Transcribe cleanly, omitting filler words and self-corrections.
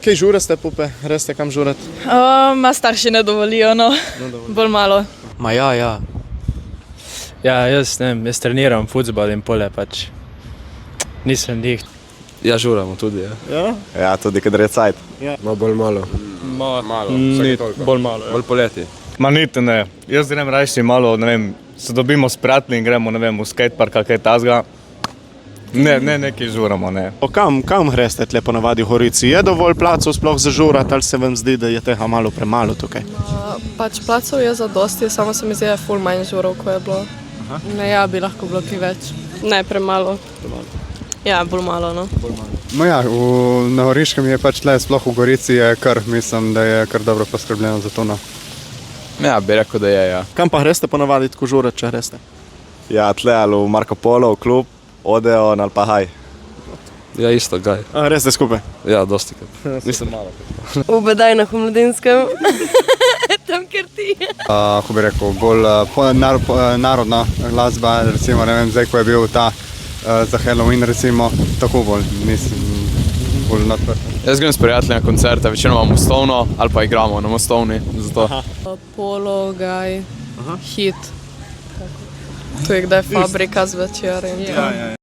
Kaj žurate, pupe? Reste kam žurati? Ma starši ne dovolijo, no. Bolj malo. Ma ja. Ja, jaz ne vem, jaz treniram fuzbal in pole pač nisem njih. Ja, žuramo tudi, ja. Ja? Ja, tudi kadar je cajt. Ma bolj malo. Malo, bolj malo. Ja. Bolj poleti. Ma niti ne. Jaz grem rajši malo, ne vem, se dobimo s prijatelji in gremo, ne vem, v skatepark ali kaj tazga. Ne, neki žuramo, ne. Kam greste tle ponavadi v Gorici? Je dovolj placov sploh za žurati ali se vam zdi, da je tega malo premalo tukaj? Pač placov je zadosti, samo se mi zdi, da je ful manj žurov, ko je bilo. Ne, ja, bi lahko bilo kaj več. Ne, premalo. Ja, bolj malo, no. No ja, na Goriškem je pač tle, sploh v Gorici je kar, mislim, da je kar dobro poskrbljeno za to, no. Ja, bi rekel, da je, ja. Kam pa greste ponavadi tako žurati, če greste? Ja, tle ali v Marco Polo, v klub, Odeon ali pa Haj. Ja, isto, gaj. Greste skupaj? Ja, dosti krat. Mislim malo. V Bedajnah v Mladinskem. Tam, kjer ti. Kako bi rekel, bolj narodna glasba, recimo, ne vem, zdaj, ko je bil ta za Halloween, recimo, tako bolj, mislim, bolj nadprto. Jaz grem s prijatelji na koncerte, večinoma Mostovno ali pa igramo na Mostovni, zato. Polo, Gaj, Hit. Tu je kdaj fabrika zvečer in to.